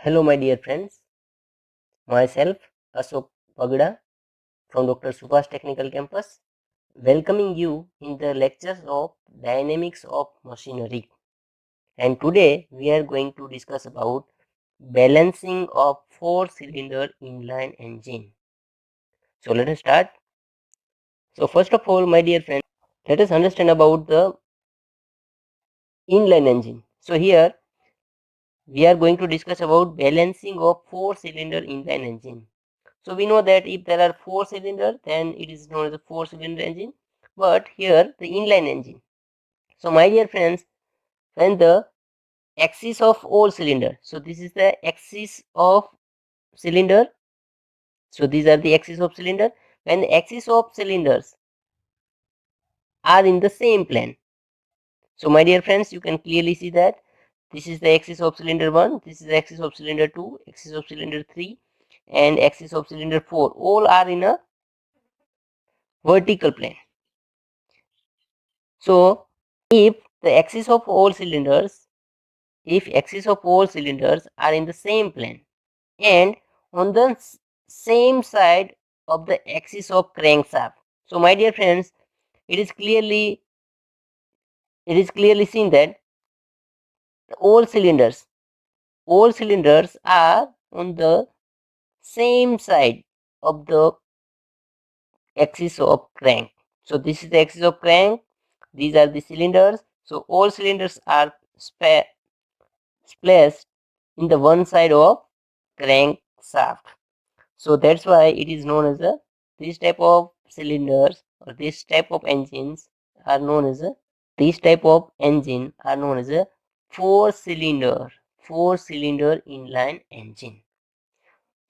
Hello, my dear friends. Myself, Ashok Pagda from Dr. Subhash Technical Campus, welcoming you in the lectures of Dynamics of Machinery. And today we are going to discuss about balancing of four-cylinder inline engine. So let us start. So first of all, my dear friends, let us understand about the inline engine. So here we are going to discuss about balancing of four-cylinder inline engine. So we know that if there are four cylinders, then it is known as a four-cylinder engine. But here the inline engine. So my dear friends, when the axis of all cylinder, so this is the axis of cylinder. So these are the axis of cylinder. When the axis of cylinders are in the same plane. So my dear friends, you can clearly see that this is the axis of cylinder 1, this is the axis of cylinder 2, axis of cylinder 3, and axis of cylinder 4. All are in a vertical plane. So if the axis of all cylinders are in the same plane and on the same side of the axis of crankshaft. So my dear friends, it is clearly seen that all cylinders are on the same side of the axis of crank. So this is the axis of crank, these are the cylinders. So all cylinders are placed in the one side of crankshaft. So that's why it is known as a this type of cylinders or this type of engines are known as a four cylinder inline engine.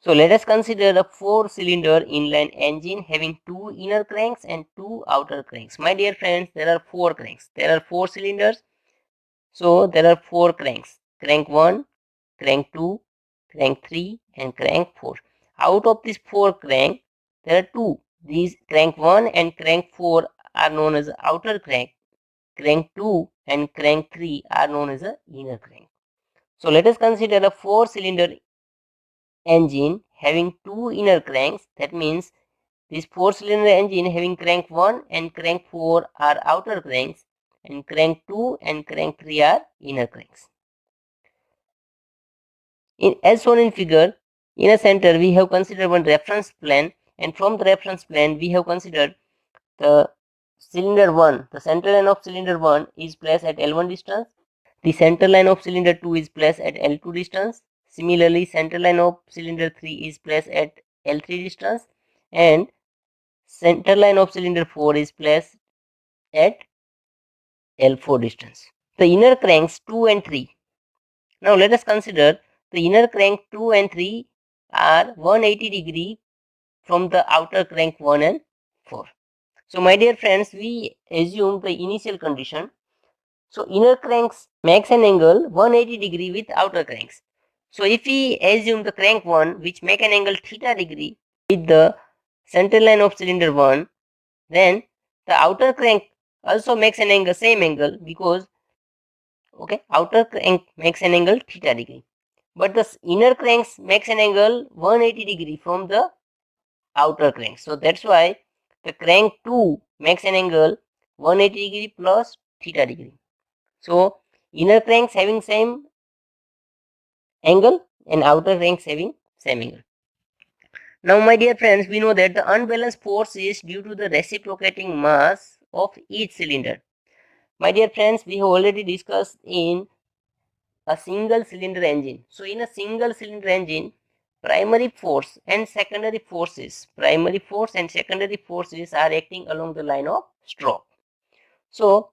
So let us consider a four-cylinder inline engine having two inner cranks and two outer cranks. My dear friends, there are four cranks. There are four cylinders. So there are four cranks. Crank 1, crank 2, crank 3 and crank 4. Out of these four crank, there are two. These crank 1 and crank 4 are known as outer crank. Crank 2 and crank 3 are known as a inner crank. So let us consider a four-cylinder engine having two inner cranks. That means this four-cylinder engine having crank 1 and crank 4 are outer cranks and crank 2 and crank 3 are inner cranks. As shown in figure, in a center we have considered one reference plane, and from the reference plane we have considered the cylinder 1. The center line of cylinder 1 is placed at L1 distance. The center line of cylinder 2 is placed at L2 distance. Similarly, center line of cylinder 3 is placed at L3 distance, and center line of cylinder 4 is placed at L4 distance. The inner cranks 2 and 3. Now let us consider the inner crank 2 and 3 are 180 degree from the outer crank 1 and 4. So my dear friends, we assume the initial condition. So inner cranks makes an angle 180 degree with outer cranks. So if we assume the crank 1 which make an angle theta degree with the center line of cylinder 1, then the outer crank also makes an angle same angle because outer crank makes an angle theta degree. But the inner cranks makes an angle 180 degree from the outer crank. So that's why the crank 2 makes an angle 180 degree plus theta degree. So inner cranks having same angle and outer cranks having same angle. Now my dear friends, we know that the unbalanced force is due to the reciprocating mass of each cylinder. My dear friends, we have already discussed in a single cylinder engine. So in a single cylinder engine, primary force and secondary forces are acting along the line of stroke. So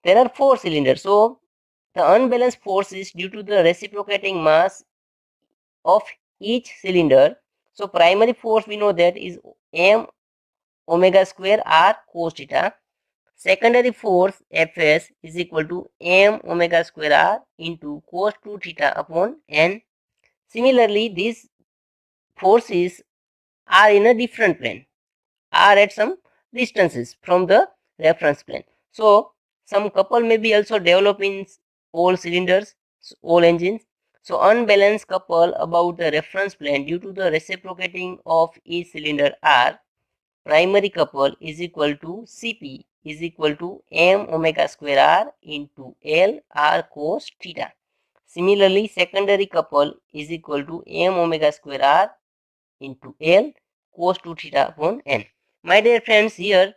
there are four cylinders. So the unbalanced force is due to the reciprocating mass of each cylinder. So primary force we know that is m omega square r cos theta. Secondary force Fs is equal to m omega square r into cos 2 theta upon n. Similarly, these forces are in a different plane, are at some distances from the reference plane. So some couple may be also developed in all cylinders, all engines. So unbalanced couple about the reference plane due to the reciprocating of each cylinder R. Primary couple is equal to Cp is equal to m omega square r into L r cos theta. Similarly, secondary couple is equal to m omega square r into L cos 2 theta upon n. My dear friends, here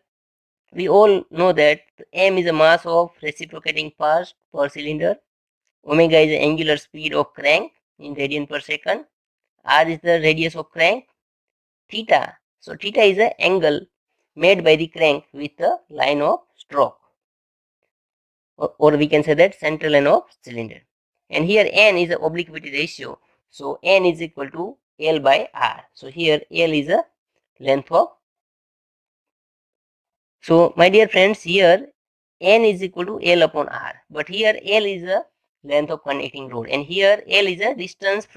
we all know that m is a mass of reciprocating parts per cylinder, omega is the angular speed of crank in radian per second, r is the radius of crank, theta. So theta is the angle made by the crank with the line of stroke, or we can say that central line of cylinder. And here n is the obliquity ratio, so n is equal to L by R. So here L is the length of. So my dear friends, here n is equal to L upon R, but here L is the length of connecting rod, and here L is the distance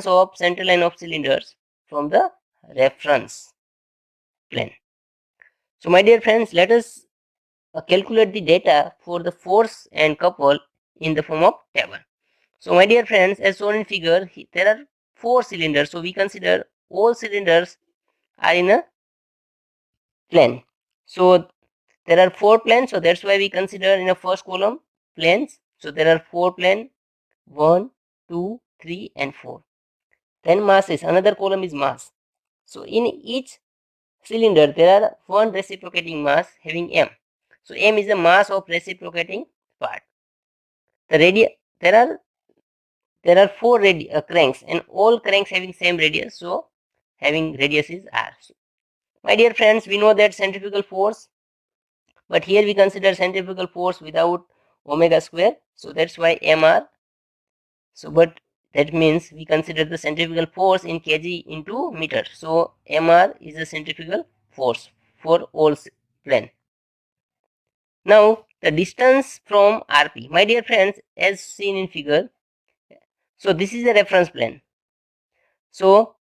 of central line of cylinders from the reference plane. So my dear friends, let us calculate the data for the force and couple in the form of table. So my dear friends, as shown in figure, there are 4 cylinders. So we consider all cylinders are in a plane. So there are 4 planes. So that's why we consider in the first column planes. So there are 4 planes, 1, 2, 3 and 4. Then masses, another column is mass. So in each cylinder there are 1 reciprocating mass having m. So m is the mass of reciprocating part. There are 4 cranks, and all cranks having same radius, so having radius is r. So, my dear friends, we know that centrifugal force, but here we consider centrifugal force without omega square, so that's why mr. So but that means we consider the centrifugal force in kg into meter, so mr is the centrifugal force for all plane. Now the distance from rp, my dear friends, as seen in figure, so this is the reference plane. So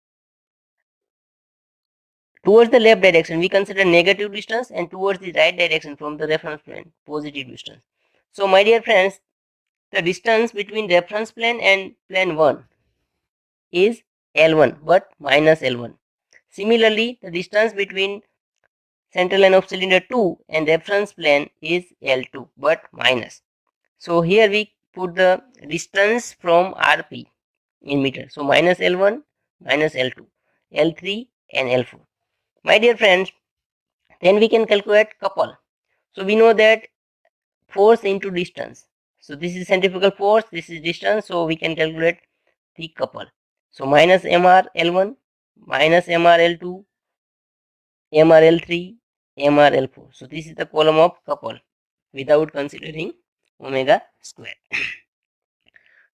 towards the left direction we consider negative distance, and towards the right direction from the reference plane positive distance. So my dear friends, the distance between reference plane and plane 1 is L1 but minus L1. Similarly, the distance between central line of cylinder 2 and reference plane is L2 but minus. So here we put the distance from RP in meter. So minus L1, minus L2, L3 and L4. My dear friends, then we can calculate couple. So we know that force into distance. So this is centrifugal force, this is distance, so we can calculate the couple. So minus mr L1, minus mr L2, mr L3, mr L4. So this is the column of couple without considering omega square.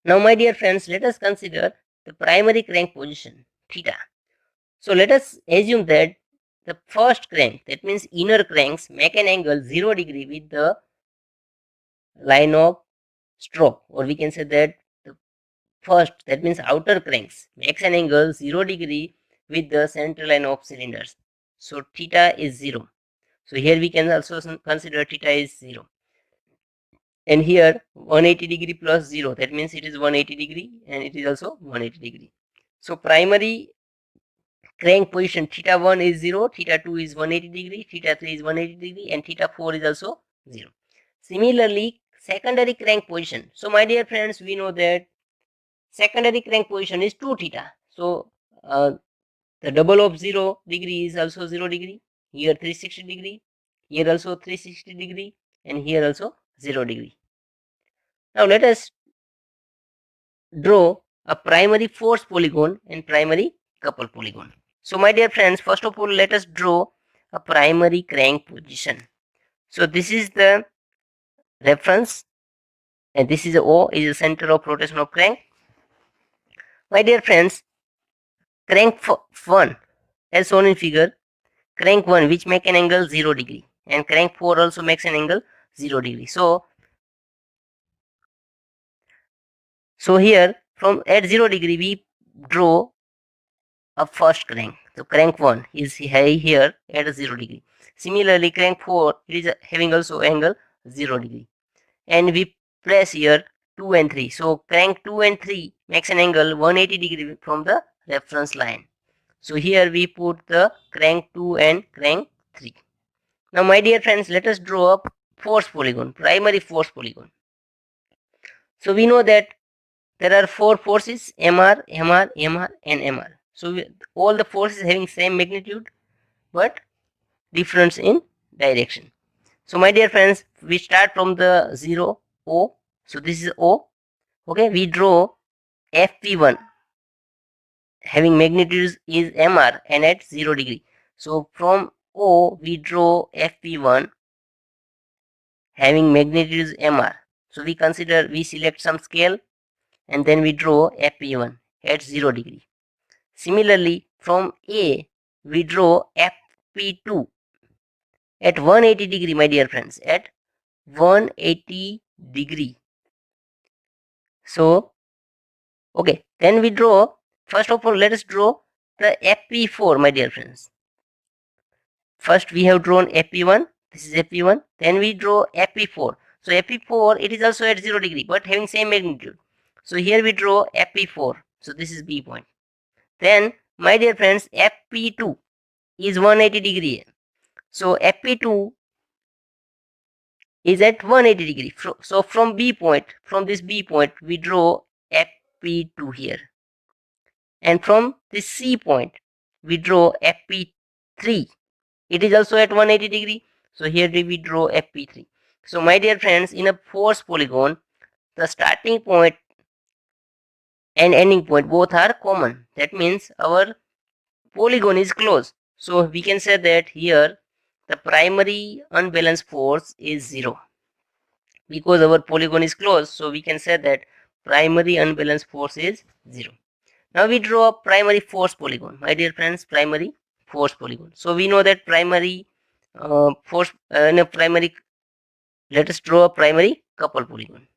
Now my dear friends, let us consider the primary crank position, theta. So let us assume that the first crank, that means inner cranks, make an angle 0 degree with the line of stroke, or we can say that the first, that means outer cranks, makes an angle 0 degree with the central line of cylinders. So theta is 0. So here we can also consider theta is 0. And here 180 degree plus 0, that means it is 180 degree, and it is also 180 degree. So primary crank position theta 1 is 0, theta 2 is 180 degree, theta 3 is 180 degree, and theta 4 is also 0. Similarly, secondary crank position. So my dear friends, we know that secondary crank position is 2 theta. So the double of 0 degree is also 0 degree. Here 360 degree. Here also 360 degree. And here also 0 degree. Now let us draw a primary force polygon and primary couple polygon. So my dear friends, first of all, let us draw a primary crank position. So this is the reference, and this is O, is the center of rotation of crank. My dear friends, crank 1, as shown in figure, crank 1 which make an angle 0 degree, and crank 4 also makes an angle 0 degree. So here from at 0 degree we draw a first crank. So crank 1 is here at 0 degree. Similarly, crank 4 it is having also angle 0 degree, and we place here 2 and 3. So crank 2 and 3 makes an angle 180 degree from the reference line. So here we put the crank 2 and crank 3. Now my dear friends, let us draw a force polygon, primary force polygon. So we know that there are 4 forces, MR, MR, MR and MR. So all the forces having same magnitude but difference in direction. So my dear friends, we start from the 0, O. So this is O. Okay, we draw FP1 having magnitude is MR and at 0 degree. So from O we draw FP1 having magnitude is MR. So we select some scale and then we draw FP1 at 0 degree. Similarly from A we draw FP2 at 180 degree, my dear friends, at 180 degree. So okay, then we draw, first of all let us draw the FP4, my dear friends. First we have drawn FP1, this is FP1, then we draw FP4. So FP4 it is also at 0 degree but having same magnitude. So here we draw FP4, so this is B point. Then my dear friends, FP2 is 180 degree. So FP2 is at 180 degree. So from B point, from this B point we draw FP2 here. And from this C point we draw FP3. It is also at 180 degree. So here we draw FP3. So my dear friends, in a force polygon, the starting point and ending point both are common. That means our polygon is closed. So we can say that here the primary unbalanced force is 0. Because our polygon is closed, so we can say that primary unbalanced force is 0. Now we draw a primary force polygon. My dear friends, primary force polygon. So we know that primary force in a primary, let us draw a primary couple polygon.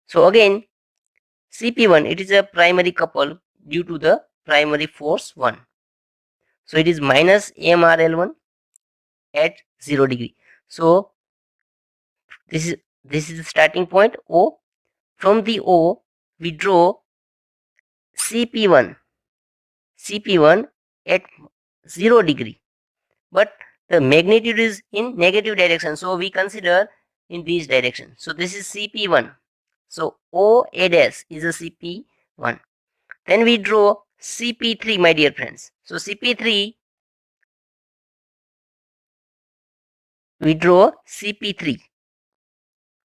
So again CP1, it is a primary couple due to the primary force 1. So it is minus MRL1 at 0 degree. So this is the starting point O. From the O we draw CP1 at 0 degree, but the magnitude is in negative direction, so we consider in this direction. So this is CP1. So OA dash is a CP1. Then we draw CP3, my dear friends. So CP3, we draw CP3.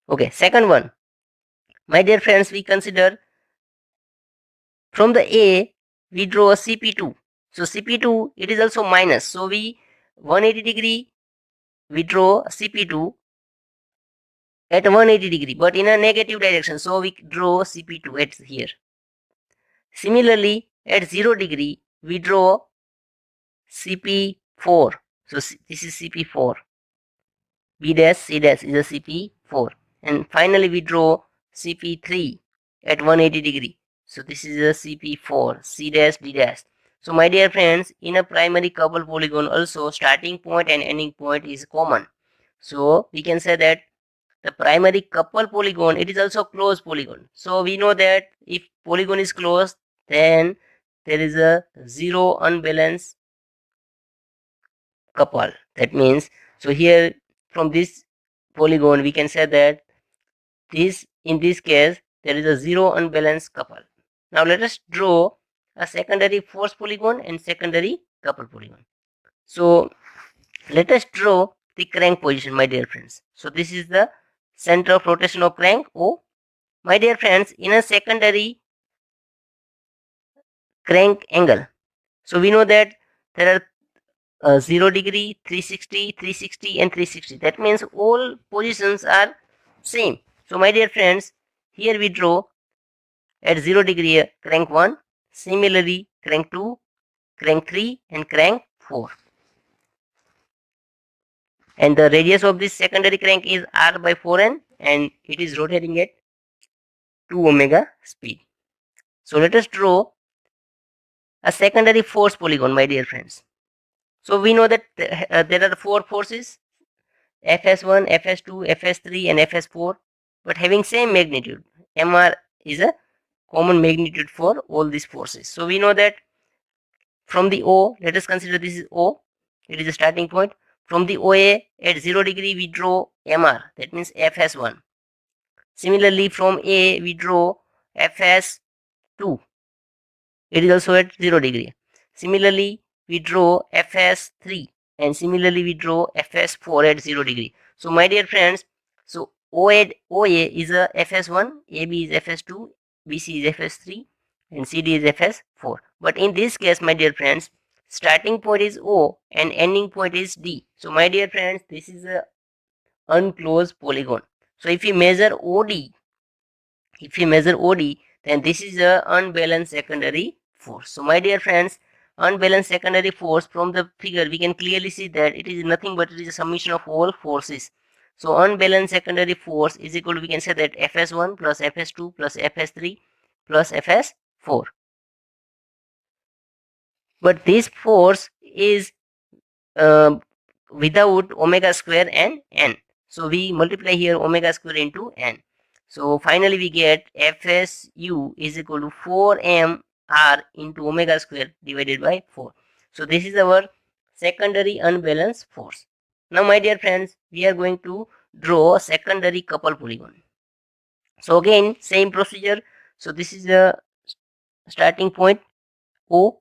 Okay, second one, my dear friends, we consider from the A we draw a CP2. So CP2, it is also minus, so we 180 degree we draw CP2 at 180 degree but in a negative direction, so we draw CP2 at here. Similarly at 0 degree we draw CP4. So this is CP4. B dash C dash is a CP4. And finally we draw CP3 at 180 degree. So this is a CP4, C dash D dash. So my dear friends, in a primary couple polygon also starting point and ending point is common. So we can say that the primary couple polygon, it is also closed polygon. So we know that if polygon is closed, then there is a 0 unbalanced couple. That means, so here from this polygon we can say that in this case there is a 0 unbalanced couple. Now let us draw a secondary force polygon and secondary couple polygon. So let us draw the crank position, my dear friends. So this is the center of rotation of crank O. My dear friends, in a secondary crank angle, so we know that there are 0 degree, 360, 360 and 360. That means all positions are same. So my dear friends, here we draw at 0 degree crank 1, similarly crank 2, crank 3 and crank 4. And the radius of this secondary crank is r by 4n and it is rotating at 2 omega speed. So let us draw a secondary force polygon, my dear friends. So we know that there are 4 forces, Fs1, Fs2, Fs3 and Fs4. but having same magnitude. Mr is a common magnitude for all these forces. So we know that from the O, let us consider this is O, it is a starting point. From the OA at 0 degree we draw MR, that means FS1. Similarly from A we draw FS2, it is also at 0 degree. Similarly we draw FS3 and similarly we draw FS4 at 0 degree. So my dear friends, so OA is a FS1, AB is FS2, BC is FS3 and CD is FS4. But in this case, my dear friends, starting point is O and ending point is D. So my dear friends, this is a unclosed polygon. So if we measure OD, then this is a unbalanced secondary force. So my dear friends, unbalanced secondary force, from the figure we can clearly see that it is nothing but it is a summation of all forces. So unbalanced secondary force is equal to, we can say that Fs1 plus Fs2 plus Fs3 plus Fs4. But this force is without omega square and n. So we multiply here omega square into n. So finally we get Fsu is equal to 4mr into omega square divided by 4. So this is our secondary unbalanced force. Now my dear friends, we are going to draw a secondary couple polygon. So again same procedure. So this is the starting point O.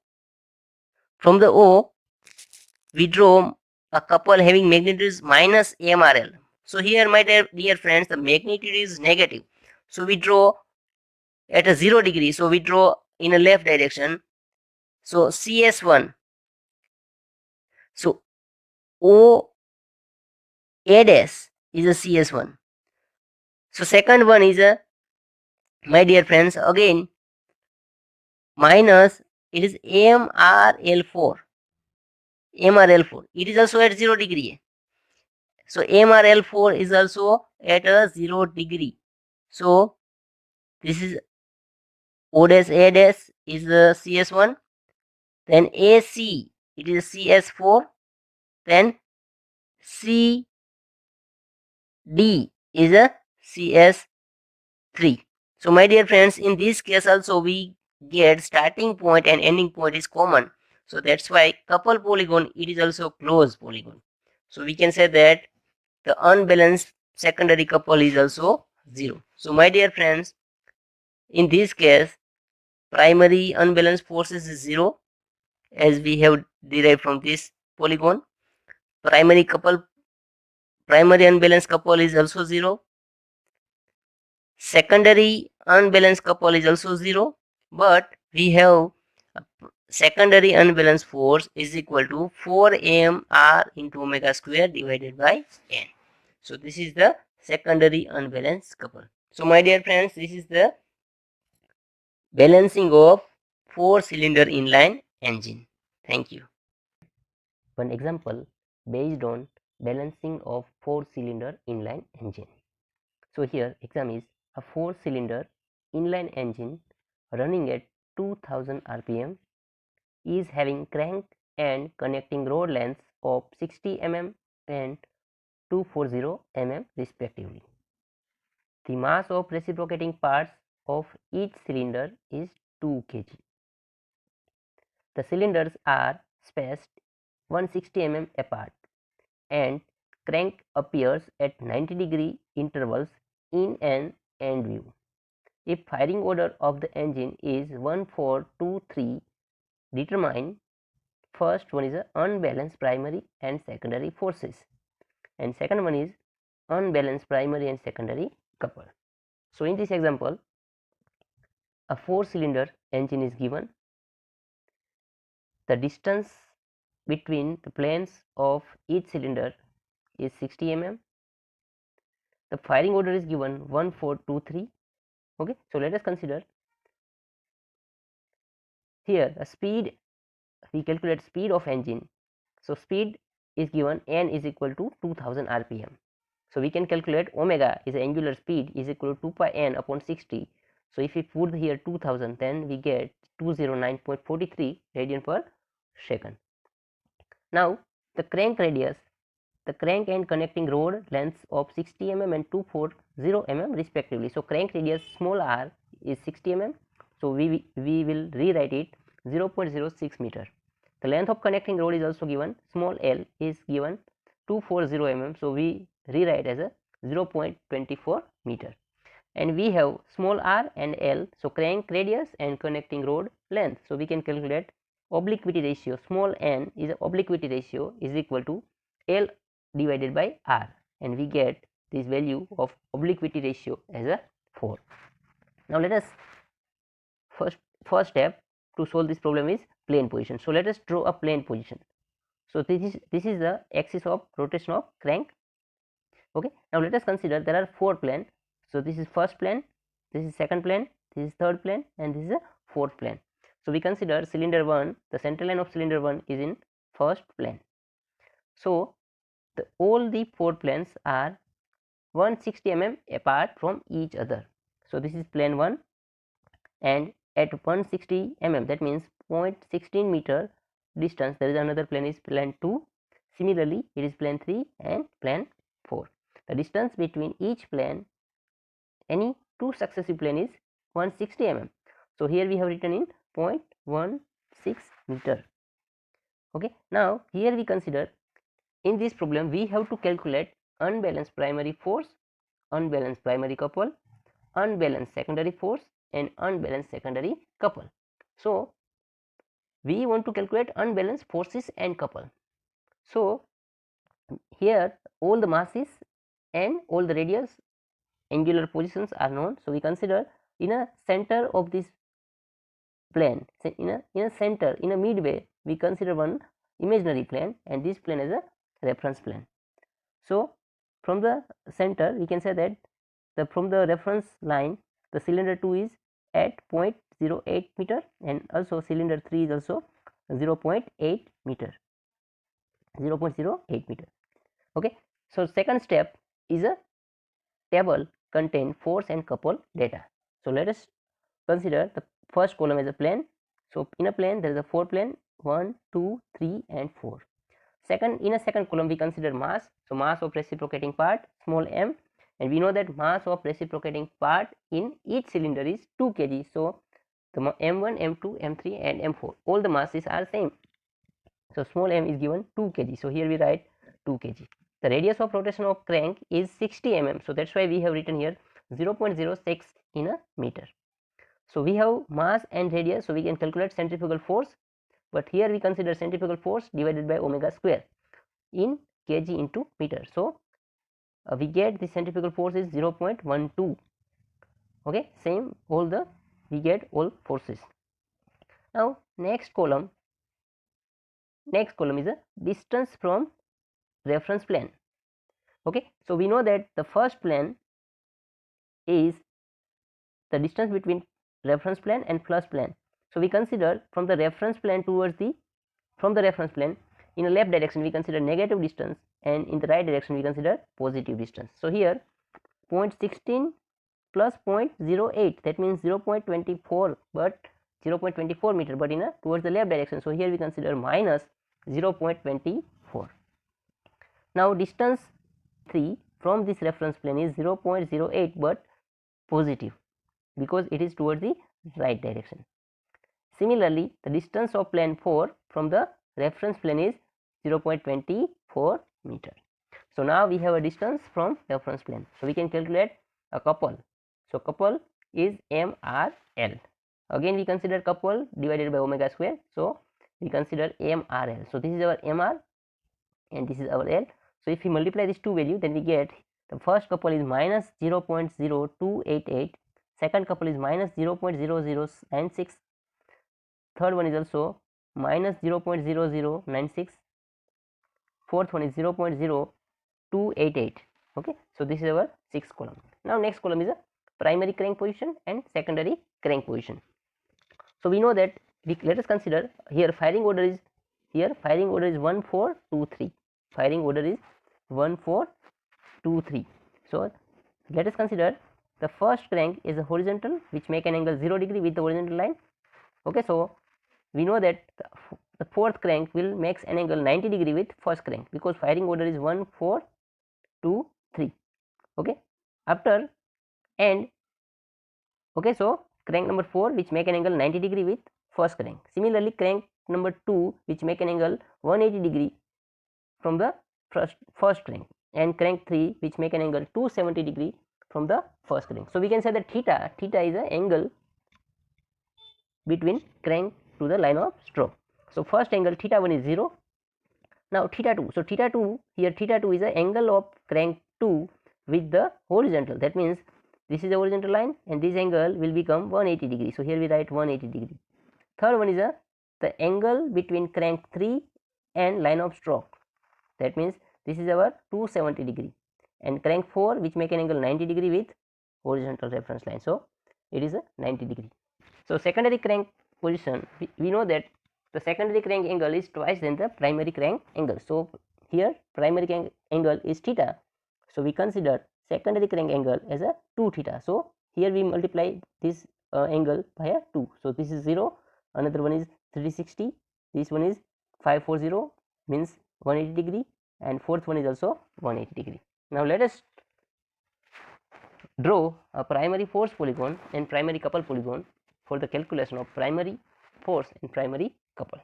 From the O we draw a couple having magnitudes minus AMRL. So here my dear friends, the magnitude is negative. So we draw at a 0 degree. So we draw in a left direction. So CS1. So O A dash is a CS1. So second one is a, my dear friends, again minus, it is MRL4. MRL4. It is also at 0 degree. So MRL4 is also at a 0 degree. So this is O dash A dash is the CS1. Then AC, it is CS4. Then CD is a CS3. So my dear friends, in this case also we get starting point and ending point is common. So that's why couple polygon, it is also closed polygon. So we can say that the unbalanced secondary couple is also 0. So my dear friends, in this case primary unbalanced forces is 0, as we have derived from this polygon. Primary unbalanced couple is also 0. Secondary unbalanced couple is also 0. But we have secondary unbalanced force is equal to 4mr into omega square divided by n. So this is the secondary unbalanced couple. So my dear friends, this is the balancing of 4-cylinder inline engine. Thank you. One example based on balancing of 4-cylinder inline engine. So here exam is a 4-cylinder inline engine running at 2000 rpm is having crank and connecting rod lengths of 60 mm and 240 mm respectively. The mass of reciprocating parts of each cylinder is 2 kg. The cylinders are spaced 160 mm apart and crank appears at 90-degree intervals in an end view. If firing order of the engine is 1, 4, 2, 3, determine first one is a unbalanced primary and secondary forces, and second one is unbalanced primary and secondary couple. So in this example, a 4-cylinder engine is given. The distance between the planes of each cylinder is 60 mm. The firing order is given 1, 4, 2, 3. Okay, so let us consider here a speed. We calculate speed of engine. So speed is given, n is equal to 2000 rpm. So we can calculate omega is angular speed is equal to 2 pi n upon 60. So if we put here 2000, then we get 209.43 radian per second. Now the crank radius the crank and connecting rod lengths of 60 mm and 240 mm respectively. So crank radius small r is 60 mm. So we will rewrite it 0.06 meter. The length of connecting rod is also given. Small l is given 240 mm. So we rewrite as a 0.24 meter. And we have small r and l. So crank radius and connecting rod length. So we can calculate obliquity ratio. Small n is a obliquity ratio is equal to l divided by r, and we get this value of obliquity ratio as a 4. Now let us first step to solve this problem is plane position. So let us draw a plane position. So this is the axis of rotation of crank. Okay, now let us consider there are 4 planes. So this is first plane, this is second plane, this is third plane, and this is a fourth plane. So we consider cylinder 1, the center line of cylinder 1 is in first plane. So all the 4 planes are 160 mm apart from each other. So this is plane 1, and at 160 mm, that means 0.16 meter distance, there is another plane is plane 2. Similarly, it is plane 3 and plane 4. The distance between each plane, any two successive plane, is 160 mm. So here we have written in 0.16 meter. Okay, now here we consider in this problem we have to calculate unbalanced primary force, unbalanced primary couple, unbalanced secondary force, and unbalanced secondary couple. So we want to calculate unbalanced forces and couple. So here all the masses and all the radius angular positions are known. So we consider in a center of this plane, in a center, in a midway, we consider one imaginary plane, and this plane is a reference plane. So from the center we can say that from the reference line the cylinder 2 is at 0.08 meter, and also cylinder 3 is also 0.8 meter, 0.08 meter. Okay, so second step is a table contain force and couple data. So let us consider the first column as a plane. So in a plane there is a 4 plane, 1, 2, 3 and 4. In a second column we consider mass. So mass of reciprocating part small m, and we know that mass of reciprocating part in each cylinder is 2 kg. So the m1, m2, m3 and m4, all the masses are same. So small m is given 2 kg. So here we write 2 kg. The radius of rotation of crank is 60 mm. So that's why we have written here 0.06 in a meter. So we have mass and radius, so we can calculate centrifugal force, but here we consider centrifugal force divided by omega square in kg into meter. So we get the centrifugal force is 0.12. Okay, same we get all forces. Now next column is a distance from reference plane. Okay, so we know that the first plane is the distance between reference plane and plus plane. So we consider from the reference plane towards from the reference plane in a left direction we consider negative distance, and in the right direction we consider positive distance. So here 0.16 plus 0.08, that means 0.24, but 0.24 meter, but in a towards the left direction. So here we consider minus 0.24. Now distance 3 from this reference plane is 0.08, but positive because it is towards the right direction. Similarly, the distance of plane 4 from the reference plane is 0.24 meter. So now we have a distance from reference plane. So we can calculate a couple. So couple is MRL. Again we consider couple divided by omega square. So we consider MRL. So this is our MR and this is our L. So if we multiply these two values, then we get the first couple is minus 0.0288, second couple is minus 0.0096, third one is also minus 0.0096, fourth one is 0.0288. Okay, so this is our sixth column. Now next column is a primary crank position and secondary crank position. So we know that let us consider here firing order is 1 4 2 3. Firing order is 1 4 2 3. So let us consider the first crank is a horizontal, which make an angle 0 degree with the horizontal line. Okay, so we know that the fourth crank will makes an angle 90 degree with first crank, because firing order is 1 4 2 3. Okay, after and okay, so crank number 4 which make an angle 90 degree with first crank. Similarly, crank number 2 which make an angle 180 degree from the first crank, and crank 3 which make an angle 270 degree from the first crank. So we can say that theta is an angle between crank to the line of stroke. So first angle theta 1 is 0. Now theta 2, so theta 2, here theta 2 is the angle of crank 2 with the horizontal. That means this is the horizontal line and this angle will become 180 degree. So here we write 180 degree. Third one is the angle between crank 3 and line of stroke. That means this is our 270 degree, and crank 4 which make an angle 90 degree with horizontal reference line. So it is a 90 degree. So secondary crank position, we know that the secondary crank angle is twice than the primary crank angle. So here primary crank angle is theta, so we consider secondary crank angle as a 2 theta. So here we multiply this angle by a 2. So this is 0, another one is 360, this one is 540, means 180 degree, and fourth one is also 180 degree. Now let us draw a primary force polygon and primary couple polygon for the calculation of primary force and primary couple.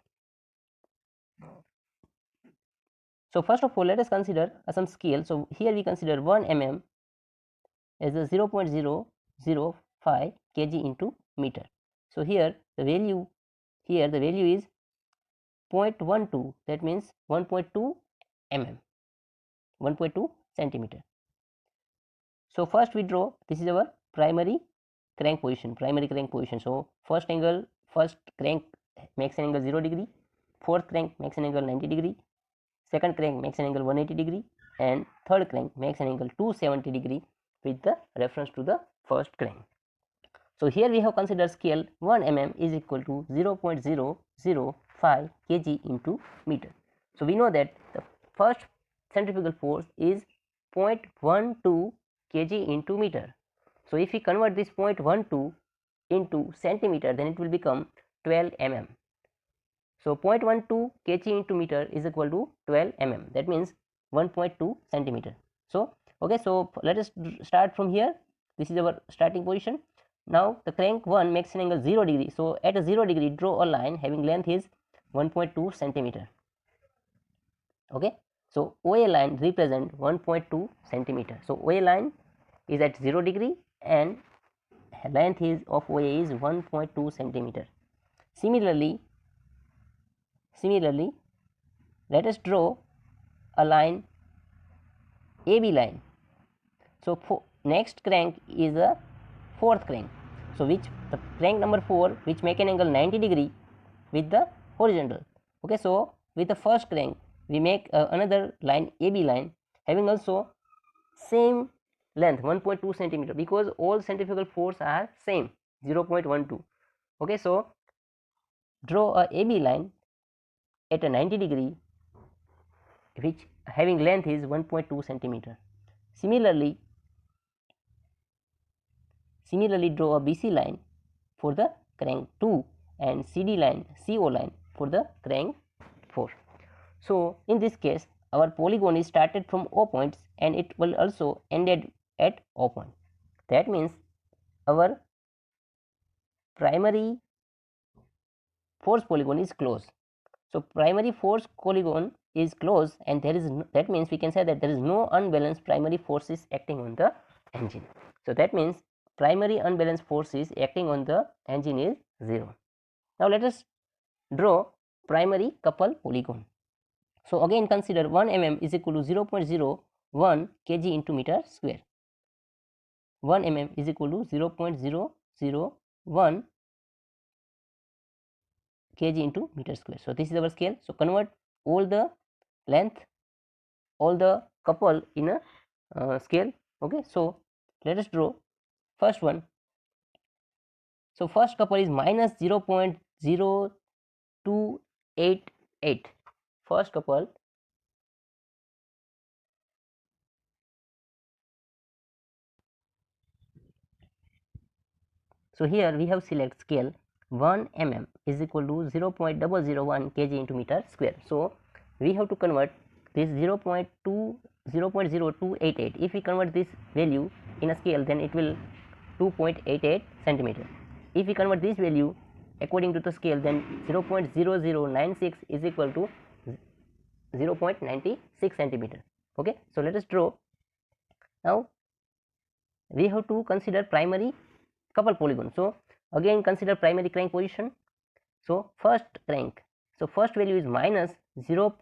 So first of all, let us consider some scale. So here we consider 1 mm as a 0.005 kg into meter. So here the value is 0.12, that means 1.2 mm, 1.2 centimeter. So first we draw, this is our primary crank position. So first crank makes an angle 0 degree, fourth crank makes an angle 90 degree, second crank makes an angle 180 degree, and third crank makes an angle 270 degree with the reference to the first crank. So here we have considered scale 1 mm is equal to 0.005 kg into meter. So we know that the first centrifugal force is 0.12 kg into meter. So if we convert this 0.12 into centimeter, then it will become 12 mm. So 0.12 kg into meter is equal to 12 mm. That means 1.2 centimeter. So okay, so let us start from here. This is our starting position. Now the crank 1 makes an angle 0 degree. So at a 0 degree, draw a line having length is 1.2 centimeter. Okay, so OA line represent 1.2 centimeter. So OA line is at 0 degree and length is of OA is 1.2 centimeter. Similarly, let us draw a line, AB line. So next crank is the fourth crank. So which the crank number 4 which make an angle 90 degree with the horizontal. Okay, so with the first crank we make another line, AB line, having also same length 1.2 centimeter, because all centrifugal force are same 0.12. Okay, so draw a AB line at a 90 degree which having length is 1.2 centimeter. Similarly draw a BC line for the crank 2 and CD line, CO line for the crank 4. So in this case our polygon is started from O points and it will also ended at O point. That means our primary force polygon is closed. So primary force polygon is closed, and that means we can say that there is no unbalanced primary forces acting on the engine. So that means primary unbalanced forces acting on the engine is 0. Now let us draw primary couple polygon. So again consider 1 mm is equal to 0.01 kg into meter square. 1 mm is equal to 0.001 kg into meter square. So this is our scale. So convert all the length, all the couple in a scale. Okay, so let us draw first one. So first couple is minus 0.0288. First couple. So here we have select scale 1 mm is equal to 0.001 kg into meter square. So we have to convert this 0.0288. If we convert this value in a scale, then it will 2.88 centimeter. If we convert this value according to the scale, then 0.0096 is equal to 0.96 centimeter. Okay, so let us draw. Now we have to consider primary couple polygon. So again consider primary crank position. So first crank, so first value is minus 0.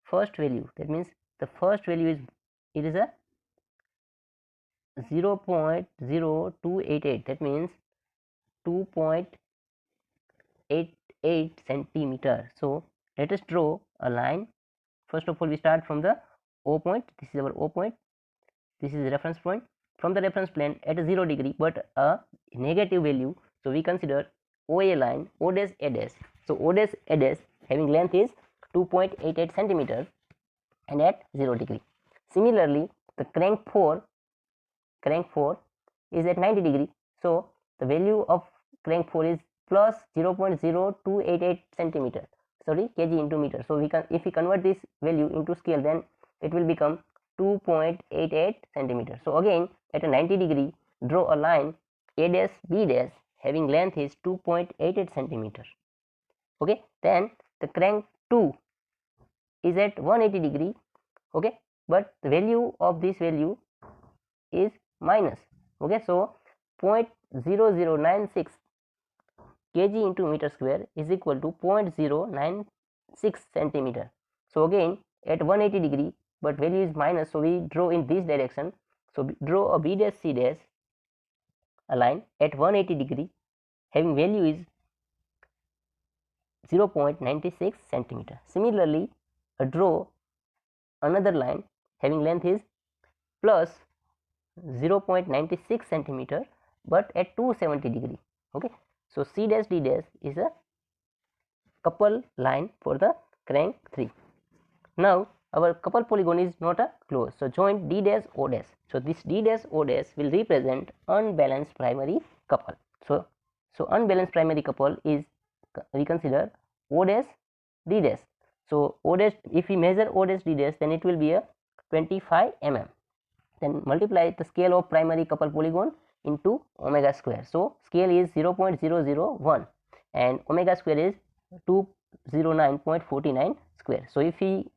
First value, that means the first value is, it is a 0.0288, that means 2.88 centimeter. So let us draw a line. First of all, we start from the O point. This is our O point, this is the reference point. From the reference plane at a 0 degree but a negative value, so we consider OA line, O dash A dash. So O dash A dash having length is 2.88 centimeter and at 0 degree. Similarly, the crank 4 is at 90 degree. So the value of crank 4 is plus 0.0288 centimeter, sorry, kg into meter. So we can, if we convert this value into scale, then it will become 2.88 centimeter. So again at a 90 degree, draw a line A dash B dash having length is 2.88 centimeter. Okay, then the crank 2 is at 180 degree. Okay, but the value of this value is minus. Okay, so 0.0096 kg into meter square is equal to 0.096 centimeter. So again at 180 degree, but value is minus, so we draw in this direction. So draw a B dash C dash, a line at 180 degree having value is 0.96 centimeter. Similarly, draw another line having length is plus 0.96 centimeter but at 270 degree. Okay, so C dash D dash is a couple line for the crank 3. Now our couple polygon is not a close, so joint D dash O dash. So this D dash O dash will represent unbalanced primary couple. So unbalanced primary couple is, we consider O dash D dash. So O dash, if we measure O dash D dash, then it will be a 25 mm. Then multiply the scale of primary couple polygon into omega square. So scale is 0.001 and omega square is 209.49 square. So if we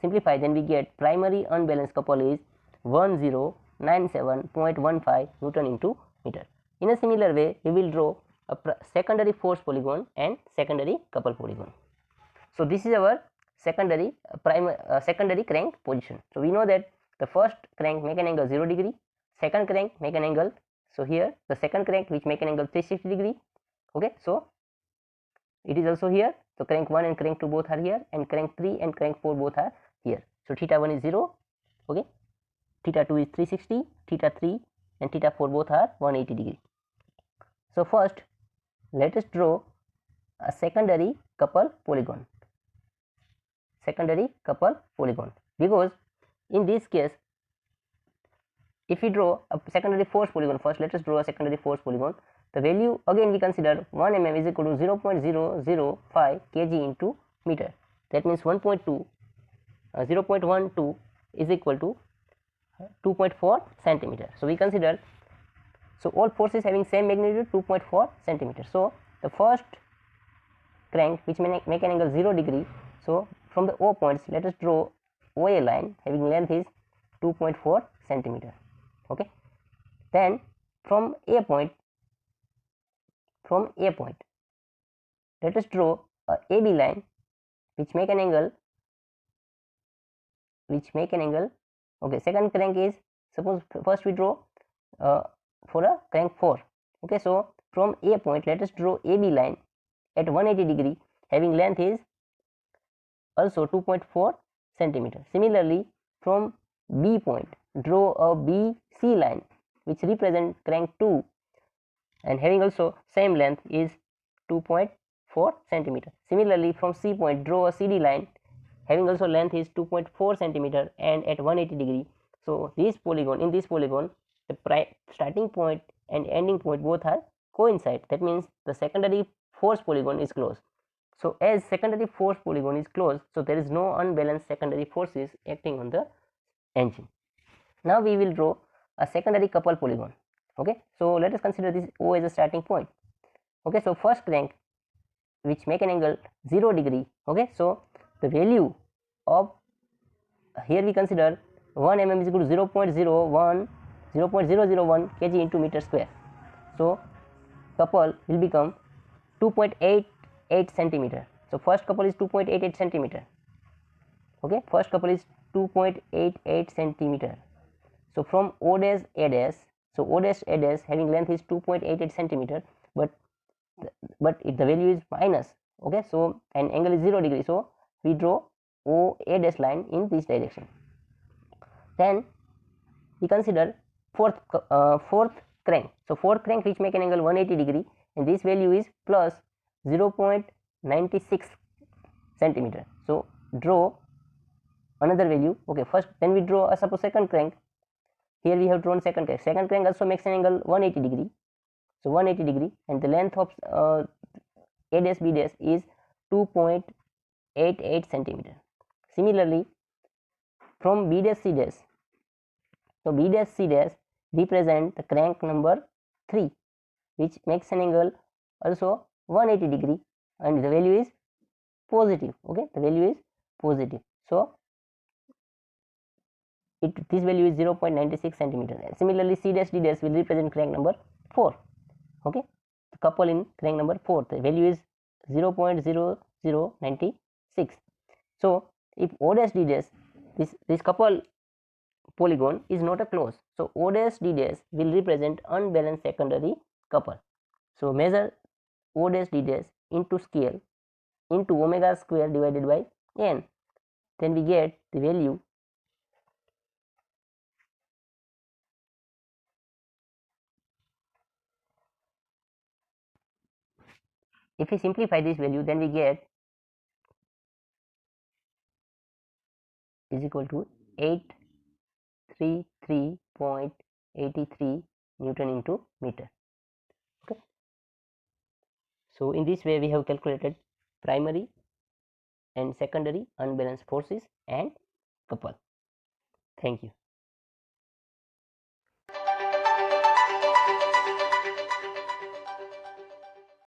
simplify, then we get primary unbalanced couple is 1097.15 Newton into meter. In a similar way, we will draw a secondary force polygon and secondary couple polygon. So this is our secondary secondary crank position. So we know that the first crank make an angle 0 degree, second crank make an angle, so here the second crank which make an angle 360 degree. Okay, so it is also here. So crank 1 and crank 2 both are here, and crank 3 and crank 4 both are here. So theta 1 is 0, okay, theta 2 is 360, theta 3 and theta 4 both are 180 degree. So first let us draw a secondary couple polygon. Secondary couple polygon, because in this case, if we draw a secondary force polygon, first let us draw a secondary force polygon. The value again we consider 1 mm is equal to 0.005 kg into meter. That means 0.12 is equal to 2.4 centimeter. So we consider, so all forces having same magnitude 2.4 centimeter. So the first crank which make an angle 0 degree. So from the O points, let us draw OA line having length is 2.4 centimeter. Okay, then from A point, let us draw a AB line which make an angle, okay, second crank is, suppose first we draw for a crank 4. Okay, so from A point let us draw AB line at 180 degree having length is also 2.4 centimeter. Similarly, from B point draw a BC line which represent crank 2 and having also same length is 2.4 centimeter. Similarly, from C point draw a CD line having also length is 2.4 centimeter and at 180 degree. So this polygon, in this polygon, the starting point and ending point both are coincide, that means the secondary force polygon is closed. So as secondary force polygon is closed, so there is no unbalanced secondary forces acting on the engine. Now we will draw a secondary couple polygon. Okay, so let us consider this O as a starting point. Okay, so first crank which make an angle 0 degree. Okay, so the value of here we consider 1 mm is equal to 0.001 kg into meter square. So couple will become 2.88 centimeter. So first couple is 2.88 centimeter. Okay, first couple is 2.88 centimeter. So from O dash A dash, so O dash A dash having length is 2.88 centimeter, but if the value is minus, okay, so and angle is 0 degree, so we draw O A dash line in this direction. Then we consider fourth crank. So fourth crank which make an angle 180 degree, and this value is plus 0.96 centimeter. So draw another value. Okay, first then we draw a suppose second crank. Here we have drawn second crank. Second crank also makes an angle 180 degree. So 180 degree, and the length of A dash B dash is 2.88 centimeter. Similarly, from B dash C dash, so B dash C dash represent the crank number 3, which makes an angle also 180 degree, and the value is positive. Okay, the value is positive. So this value is 0.96 centimeter. And similarly, C dash D dash will represent crank number 4. Okay, the couple in crank number 4, the value is 0.0096. So if O dash D dash, this couple polygon is not a close, so O dash D dash will represent unbalanced secondary couple. So measure O dash D dash into scale into omega square divided by n, then we get the value if we simplify this value, then we get is equal to 833.83 Newton into meter. Okay, so in this way we have calculated primary and secondary unbalanced forces and couple. Thank you.